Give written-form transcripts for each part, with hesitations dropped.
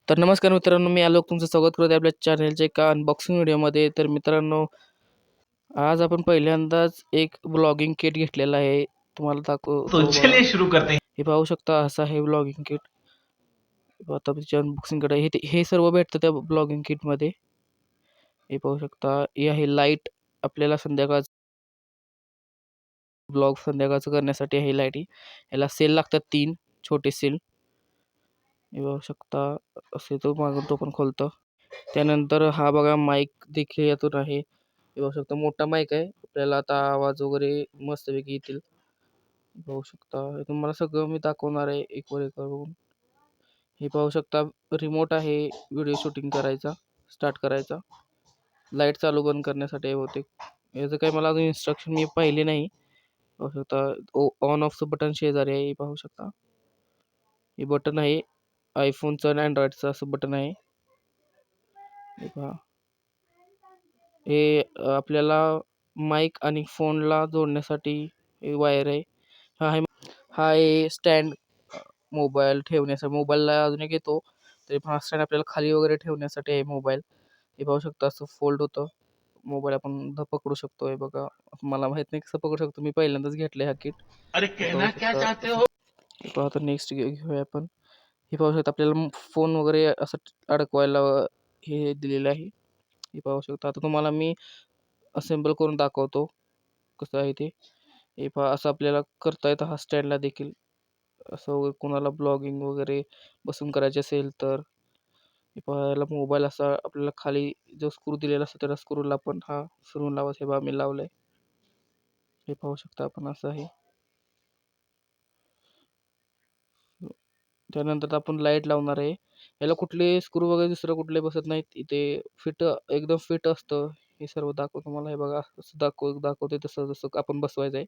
तर नमस्कार मित्रांनो, मी आलोक तुमचं स्वागत करतो आपल्या चॅनलच्या एका अनबॉक्सिंग व्हिडिओमध्ये. तर मित्रांनो, आज आपण पहिल्यांदाच एक ब्लॉगिंग किट घेतलेला आहे. तुम्हाला दाखवतो बघा. चलिए शुरू करते हैं. हे पाहू शकता, असं आहे ब्लॉगिंग किट. आता त्याची अनबॉक्सिंगकडे हे सर्व भेटतं त्या ब्लॉगिंग किटमध्ये. हे पाहू शकता, हे आहे लाईट. आपल्याला ब्लॉग संध्याकाळचं करण्यासाठी आहे लाईट. याला सेल लागतात 3 छोटे सेल. हे पाहू शकता, असे तो मागून तो पण खोलतो. त्यानंतर हा बघा माईक देखील यातून आहे. हे पाहू शकता, मोठा माईक आहे. आपल्याला आता आवाज वगैरे मस्तपैकी येतील. पाहू शकता, हे तुम्हाला सगळं मी दाखवणार आहे एक वर एक करून. हे पाहू शकता, रिमोट आहे व्हिडिओ शूटिंग करायचा, स्टार्ट करायचा. लाईट चालू बंद करण्यासाठी आहे बहुतेक. याचं काही मला अजून इन्स्ट्रक्शन मी पाहिले नाही. पाहू शकता, ऑन ऑफचं बटन शेजारी आहे. हे पाहू शकता, हे बटन आहे आयफोनचं आणि अँड्रॉइडचं असं बटन आहे. हे पहा, हे आपल्याला माईक आणि फोनला जोडण्यासाठी हे वायर आहे. हा आहे स्टँड, मोबाईल ठेवण्यासाठी. मोबाईलला अजून एक येतो, तरी पण हा स्टँड आपल्याला खाली वगैरे ठेवण्यासाठी आहे मोबाईल. हे पाहू शकता, असं फोल्ड होतं. मोबाईल आपण पकडू शकतो. हे बघा, मला माहीत नाही कसं पकडू शकतो. मी पहिल्यांदाच घेतलंय हा किट. अरे हे पाहू कहना क्या शकता चाहते असं. हो. हे पाहू, आता नेक्स्ट घेऊया आपण. हे पाहू शकता, आपल्याला फोन वगैरे असं अडकवायला हे दिलेलं आहे. हे पाहू शकता. आता तुम्हाला मी असेंबल करून दाखवतो कसं आहे ते. हे पहा, असं आपल्याला करता येतं हा स्टँडला देखील. असं वगैरे कोणाला ब्लॉगिंग वगैरे बसून करायचे असेल तर. हे पहा, याला मोबाईल असा आपल्याला खाली जो स्क्रू दिलेला असतो त्याला स्क्रूला आपण हा फिरवून लावायचा. हे पहा, मी लावलंय. हे पाहू शकता आपण, असं आहे. त्यानंतर आपण लाईट लावणार आहे. याला कुठले स्क्रू वगैरे दुसरं कुठले बसत नाहीत. इथे एकदम फिट असतं. हे सर्व दाखवतो तुम्हाला. हे बघा, असं दाखवते तसं जसं आपण बसवायचं आहे.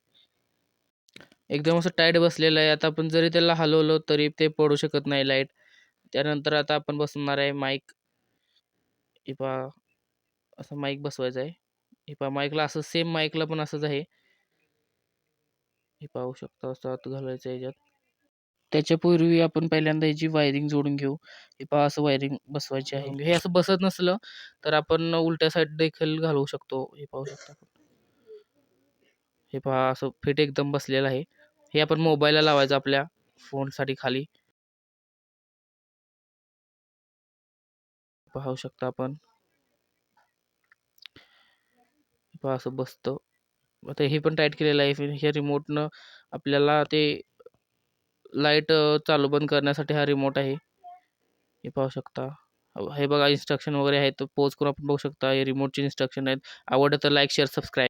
एकदम असं टाईट बसलेलं आहे. आता आपण जरी त्याला हलवलं तरी ते पडू शकत नाही लाईट. त्यानंतर आता आपण बसवणार आहे माईक. हे पहा, असं माईक बसवायचं आहे. हे पहा, माईकला असं सेम माईकला पण असंच आहे. हे पाहू शकता, असं आत घालायचं आहे याच्यात. त्याच्यापूर्वी आपण पहिल्यांदा ह्याची वायरिंग जोडून घेऊ. हे पहा, असं वायरिंग बसवायची आहे. हे असं बसत नसलं तर आपण उलट्या साईड देखील घालवू शकतो. हे पाहू शकता आपण. हे पहा, असं फिट एकदम बसलेलं आहे. हे आपण मोबाईलला लावायचं आपल्या फोनसाठी खाली. पाहू शकता आपण. हे पहा, असं बसतं. आता हे पण टाईट केलेलं आहे. ह्या रिमोटनं आपल्याला ते लाईट चालू बंद करण्यासाठी हा रिमोट आहे. हे पाहू शकता. हे बघा, इन्स्ट्रक्शन वगैरे आहेत. पोज करून आपण बघू शकता. हे रिमोटचे इन्स्ट्रक्शन आहेत. आवडलं तर लाईक, शेअर, सबस्क्राईब.